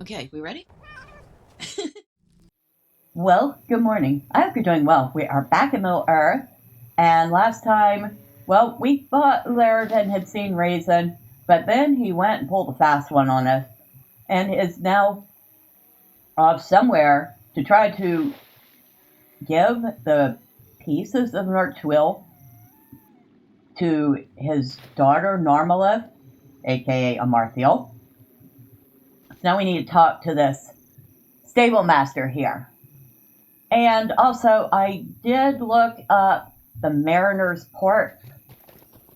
Okay, we ready? Well, good morning. I hope you're doing well. We are back in Middle Earth, and last time, well, we thought Laerdan had seen reason, but then he went and pulled a fast one on us, and is now off somewhere to try to give the pieces of Narchuil to his daughter Narmalith, aka Amarthiel. So now we need to talk to this stable master here. And also, I did look up the Mariner's Port.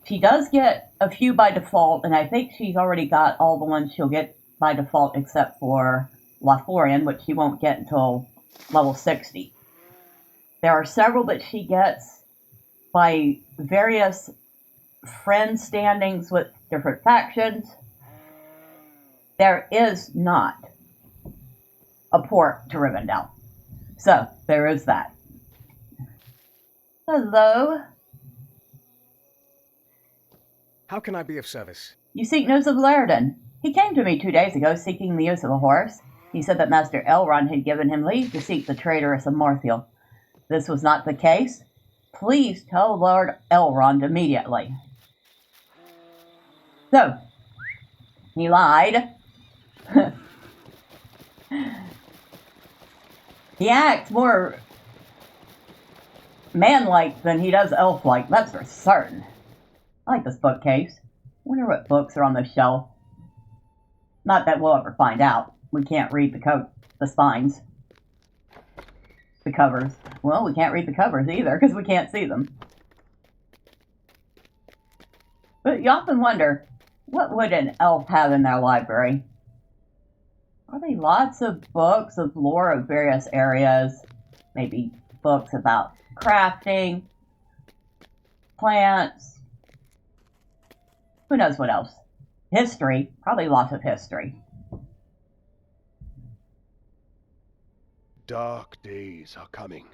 She does get a few by default, and I think she's already got all the ones she'll get by default except for Lothlorien, which she won't get until level 60. There are several that she gets by various friend standings with different factions. There is not a port to Rivendell. So, there is that. Hello. How can I be of service? You seek news of Laerdan. He came to me 2 days ago seeking the use of a horse. He said that Master Elrond had given him leave to seek the traitorous Amarthiel. This was not the case. Please tell Lord Elrond immediately. So, he lied. He acts more man-like than he does elf-like, that's for certain. I like this bookcase. Wonder what books are on the shelf. Not that we'll ever find out. We can't read the spines. The covers. Well, we can't read the covers either because we can't see them. But you often wonder, what would an elf have in their library? Are they lots of books of lore of various areas? Maybe books about crafting, plants, who knows what else? History, probably lots of history. Dark days are coming.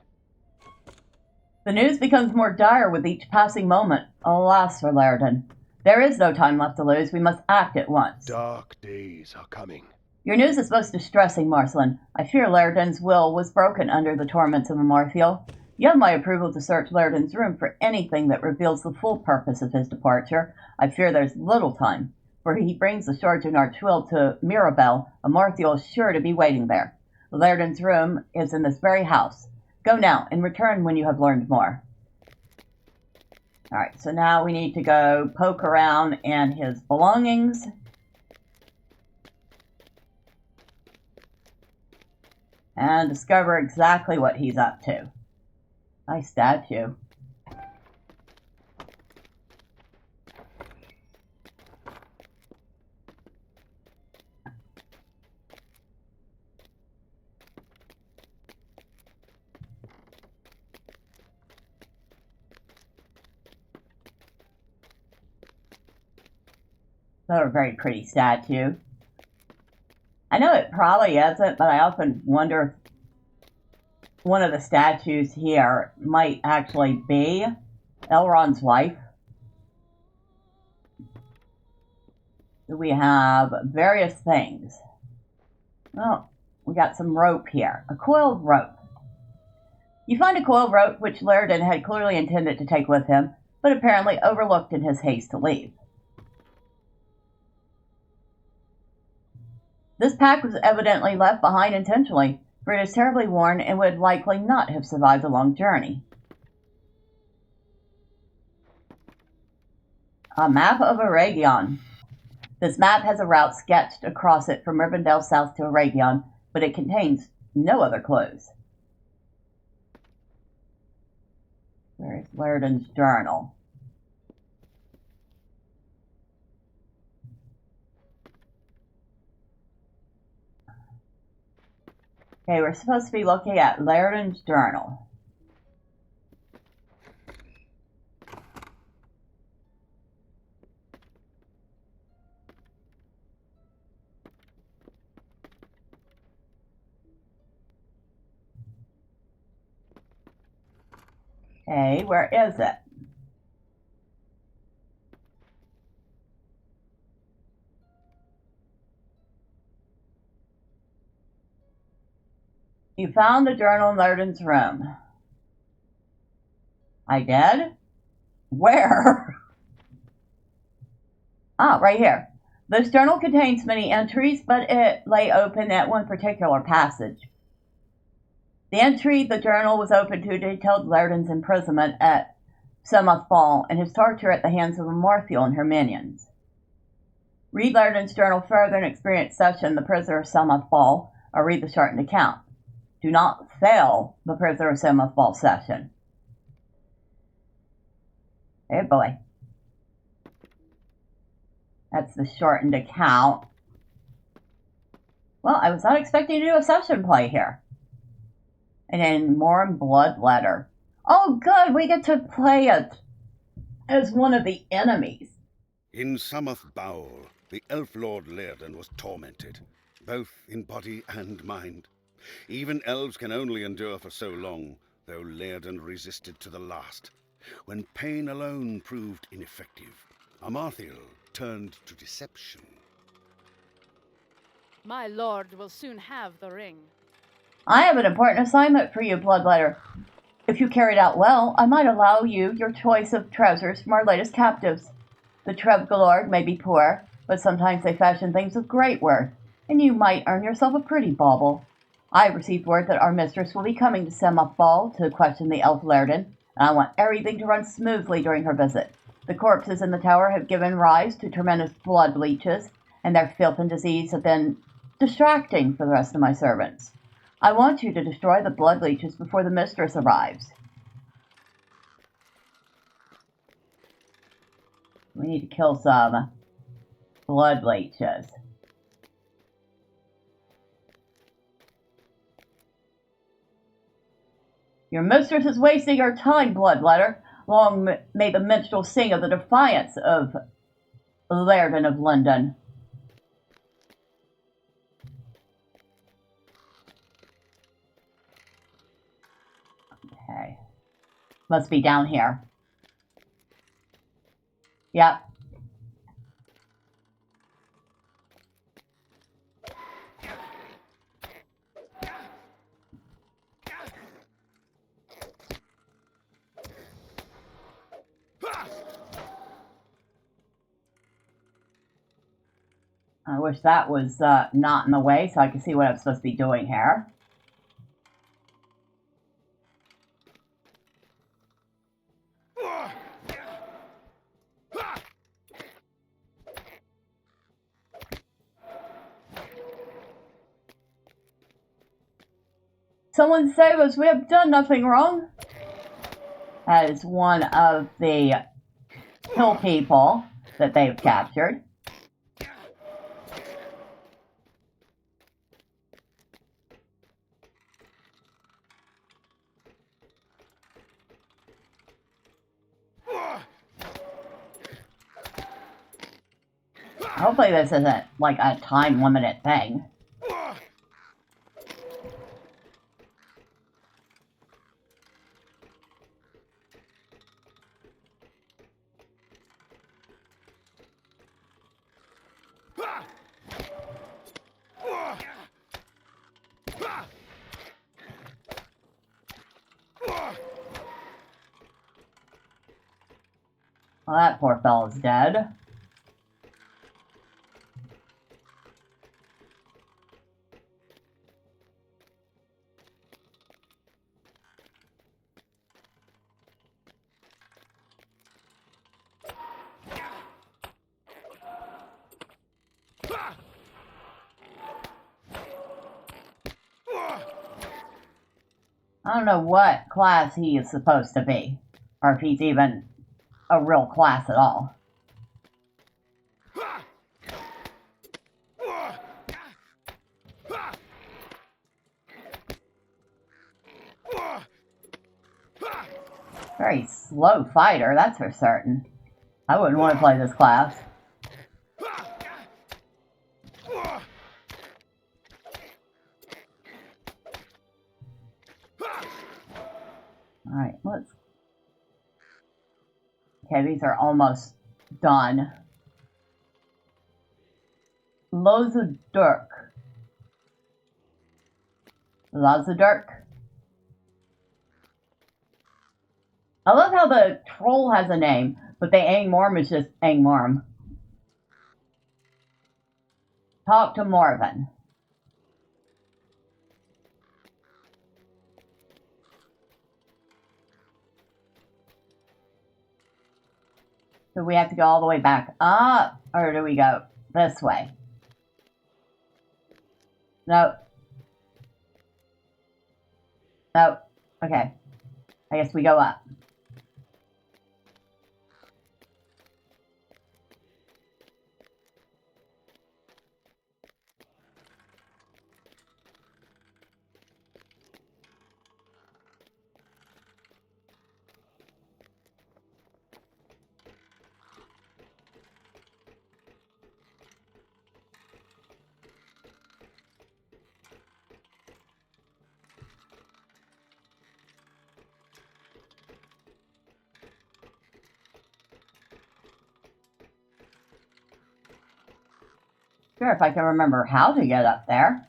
The news becomes more dire with each passing moment. Alas for Laerdan. There is no time left to lose. We must act at once. Dark days are coming. Your news is most distressing, Marcelin. I fear Laerdan's will was broken under the torments of Amarthiel. You have my approval to search Laerdan's room for anything that reveals the full purpose of his departure. I fear there's little time, for he brings the shards of Narchuil to Mirabel. Amarthiel is sure to be waiting there. Laerdan's room is in this very house. Go now, and return when you have learned more. Alright, so now we need to go poke around in his belongings. And discover exactly what he's up to. Nice statue. Another very pretty statue. I know it probably isn't, but I often wonder if one of the statues here might actually be Elrond's wife. We have various things. Well, we got some rope here. A coiled rope. You find a coiled rope which Laerdan had clearly intended to take with him, but apparently overlooked in his haste to leave. This pack was evidently left behind intentionally, for it is terribly worn and would likely not have survived a long journey. A map of Eregion. This map has a route sketched across it from Rivendell south to Eregion, but it contains no other clues. Where is Laerdan's journal? Okay, we're supposed to be looking at Laerdan's journal. Okay, where is it? You found the journal in Laerdan's room. I did? Where? Ah, right here. This journal contains many entries, but it lay open at one particular passage. The entry the journal was open to detailed Laerdan's imprisonment at Amarthiel and his torture at the hands of Amarthiel and her minions. Read Laerdan's journal further and experience session The Prisoner of Amarthiel, or read the shortened account. Do not fail the Prisoner of Amarthiel session. Hey boy. That's the shortened account. Well, I was not expecting to do a session play here. And then more Bloodletter. Oh good, we get to play it as one of the enemies. In Amarthiel, the elf lord Laerdan was tormented, both in body and mind. Even elves can only endure for so long, though Laerdan resisted to the last. When pain alone proved ineffective, Amarthiel turned to deception. My lord will soon have the ring. I have an important assignment for you, Bloodletter. If you carry it out well, I might allow you your choice of treasures from our latest captives. The Trevgalord may be poor, but sometimes they fashion things of great worth, and you might earn yourself a pretty bauble. I have received word that our mistress will be coming to Amarthiel to question the elf Laerdan, and I want everything to run smoothly during her visit. The corpses in the tower have given rise to tremendous blood leeches, and their filth and disease have been distracting for the rest of my servants. I want you to destroy the blood leeches before the mistress arrives. We need to kill some blood leeches. Your mistress is wasting her time, Bloodletter. Long may the minstrel sing of the defiance of Laerdan of London. Okay. Must be down here. Yep. I wish that was not in the way so I could see what I'm supposed to be doing here. Someone save us, we have done nothing wrong. That is one of the hill people that they've captured. Hopefully this isn't like a time limited thing. Well, that poor fellow's dead. I don't know what class he is supposed to be, or if he's even a real class at all. Very slow fighter, that's for certain. I wouldn't want to play this class. Alright, let's... Okay, these are almost done. Loads of Dirk. Lazadark. I love how the troll has a name, but the Angmar is just Angmar. Talk to Marvin. So we have to go all the way back up, or do we go this way? No. No. Okay. I guess we go up. Sure, if I can remember how to get up there.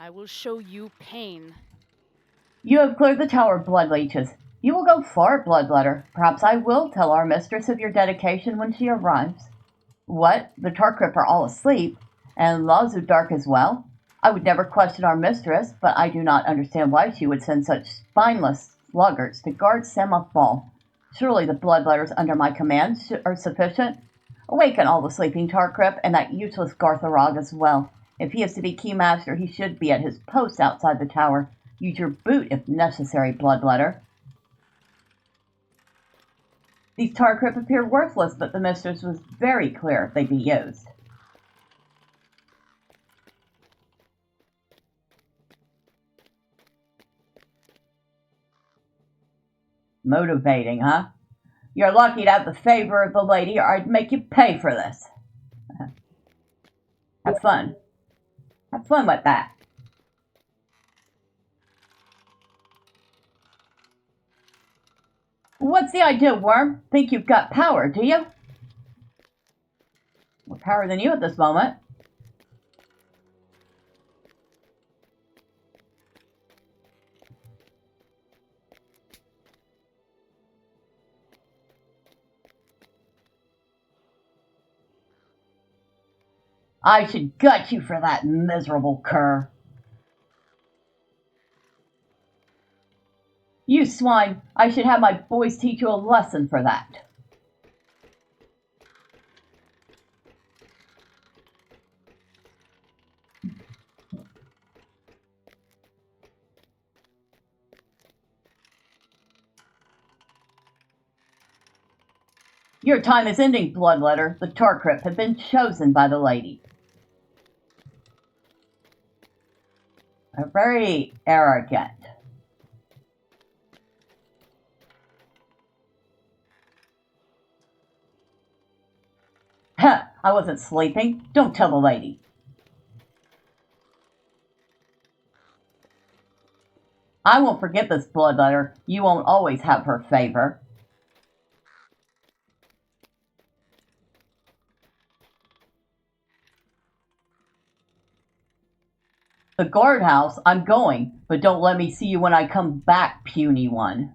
I will show you pain. You have cleared the tower of blood leeches. You will go far, Bloodletter. Perhaps I will tell our mistress of your dedication when she arrives. What? The Tarkrip are all asleep? And Lazudark as well? I would never question our mistress, but I do not understand why she would send such spineless sluggards to guard Samoth Ball. Surely the bloodletters under my command are sufficient. Awaken all the sleeping Tarkrip and that useless Gartharog as well. If he is to be keymaster, he should be at his post outside the tower. Use your boot if necessary, Bloodletter. These Tarkrip appear worthless, but the mistress was very clear they'd be used. Motivating, huh? You're lucky to have the favor of the lady, or I'd make you pay for this. Have fun. Have fun with that. What's the idea, Worm? Think you've got power, do you? More power than you at this moment. I should gut you for that, miserable cur. You swine, I should have my boys teach you a lesson for that. Your time is ending, Bloodletter. The Tarkrip have been chosen by the lady. They're very arrogant. Huh, I wasn't sleeping. Don't tell the lady. I won't forget this, Bloodletter. You won't always have her favor. The guardhouse, I'm going, but don't let me see you when I come back, puny one.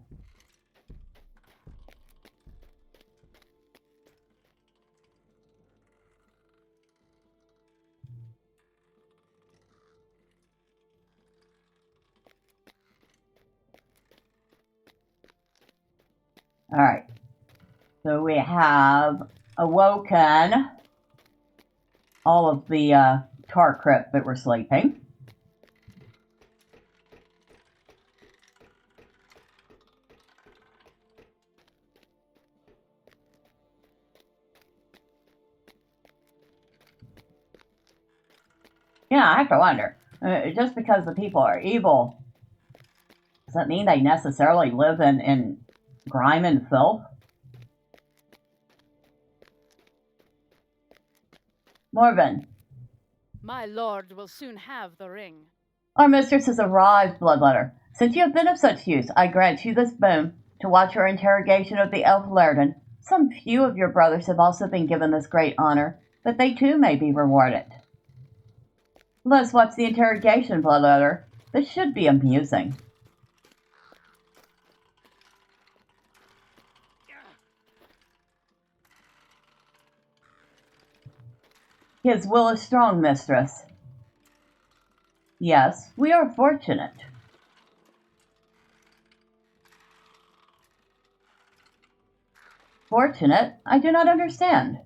Alright. So we have awoken all of the Tarkrip that were sleeping. Yeah, I have to wonder. Just because the people are evil, that mean they necessarily live in grime and filth? Morven, My lord will soon have the ring. our mistress has arrived, Bloodletter. Since you have been of such use, I grant you this boon, to watch your interrogation of the elf Laerdan. Some few of your brothers have also been given this great honor, that they too may be rewarded. Let us watch the interrogation, Bloodletter. This should be amusing. His will is strong, mistress. Yes, we are fortunate. Fortunate? I do not understand.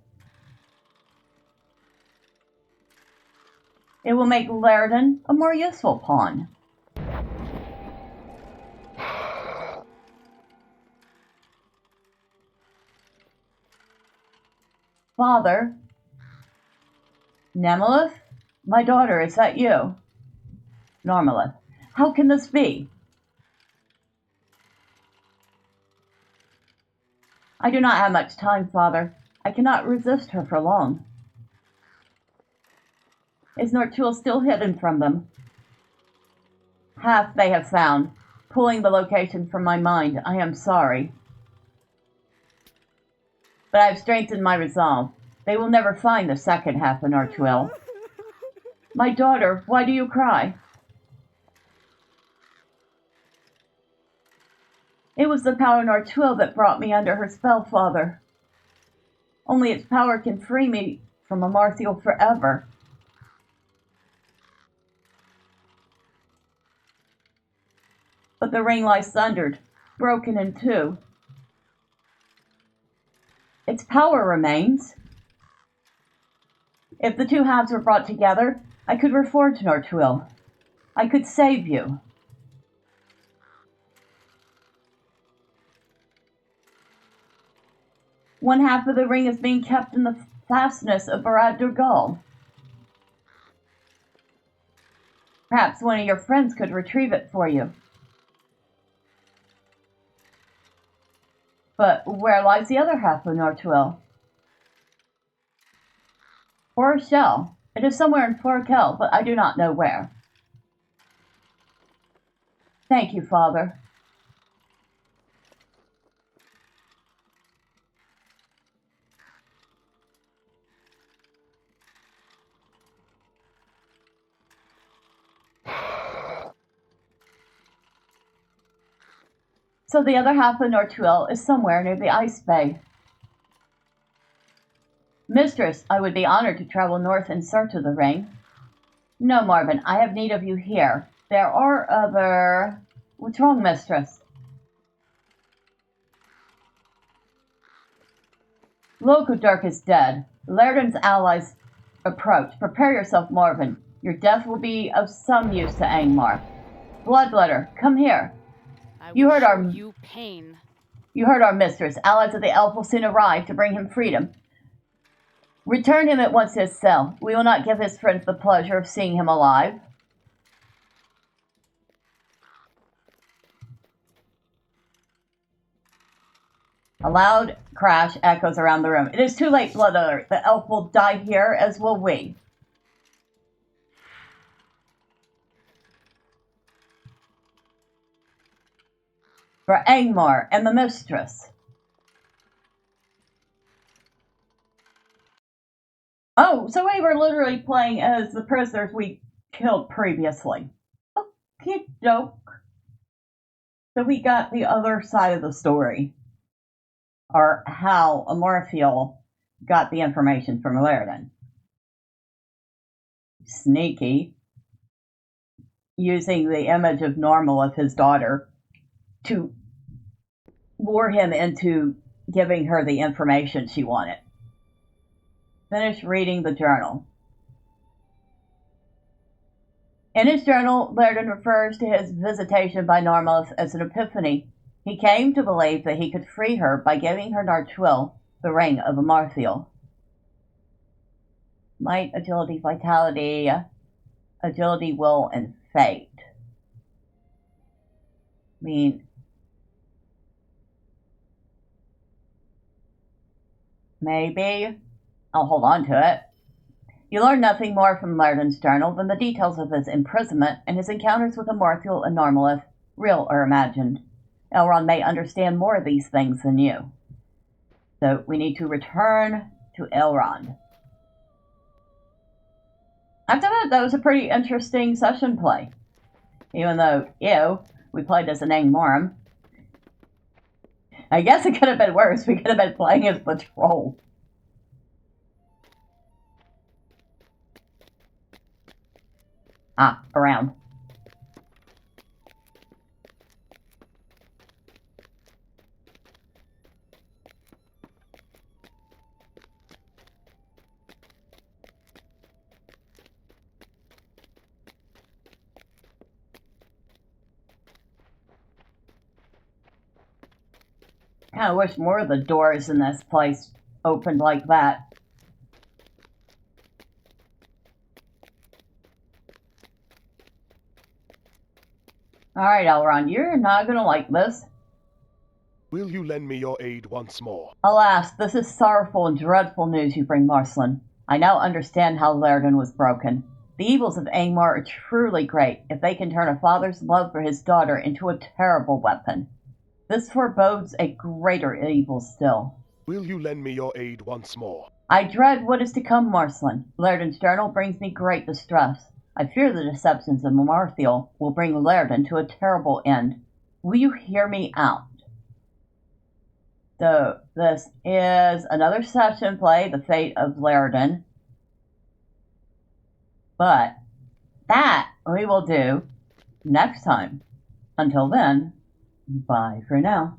It will make Laerdan a more useful pawn. Father? Nemelith? My daughter, is that you? Normalith. How can this be? I do not have much time, Father. I cannot resist her for long. Is Narchuil still hidden from them? Half they have found. Pulling the location from my mind, I am sorry. But I have strengthened my resolve. They will never find the second half of Narchuil. My daughter, why do you cry? It was the power of Narchuil that brought me under her spell, Father. Only its power can free me from Amarthiel forever. But the ring lies sundered, broken in two. Its power remains. If the two halves were brought together, I could reforge Narchuil. I could save you. One half of the ring is being kept in the fastness of Barad Durgal. Perhaps one of your friends could retrieve it for you. But where lies the other half of Narchuil? Shell. It is somewhere in Forkel, but I do not know where. Thank you, Father. So the other half of Narchuil is somewhere near the Ice Bay. Mistress, I would be honored to travel north in search of the ring. No, Marvin, I have need of you here. There are other... What's wrong, mistress? Lokodirk is dead. Laerdan's allies approach. Prepare yourself, Marvin. Your death will be of some use to Angmar. Bloodletter, come here. You heard you pain. You heard our mistress. Allies of the elf will soon arrive to bring him freedom. Return him at once to his cell. We will not give his friends the pleasure of seeing him alive. A loud crash echoes around the room. It is too late, Bloodletter. The elf will die here, as will we. For Angmar and the mistress. Oh, so we were literally playing as the prisoners we killed previously. Okie doke. So we got the other side of the story. Or how Amarthiel got the information from Laerdan. Sneaky. Using the image of Normal of his daughter to lure him into giving her the information she wanted. Finish reading the journal. In his journal, Laerdan refers to his visitation by Normalith as an epiphany. He came to believe that he could free her by giving her Narchuil, the ring of Amarthiel. Might, agility, vitality, agility, will, and fate. mean, maybe I'll hold on to it. You learn nothing more from Laerdan's journal than the details of his imprisonment and his encounters with Amarthiel and Narchuil, real or imagined. Elrond may understand more of these things than you. So we need to return to Elrond. I have to admit, that was a pretty interesting session play. Even though, we played as an Angmar. I guess it could have been worse. We could have been playing as the troll. Ah, around. I kind of wish more of the doors in this place opened like that. Alright, Elrond, you're not gonna like this. Will you lend me your aid once more? Alas, this is sorrowful and dreadful news you bring, Marcelin. I now understand how Laerdan was broken. The evils of Angmar are truly great if they can turn a father's love for his daughter into a terrible weapon. This forebodes a greater evil still. Will you lend me your aid once more? I dread what is to come, Marcelin. Laerdan's journal brings me great distress. I fear the deceptions of Amarthiel will bring Laerdan to a terrible end. Will you hear me out? So, this is another session play, The Fate of Laerdan. But that we will do next time. Until then, bye for now.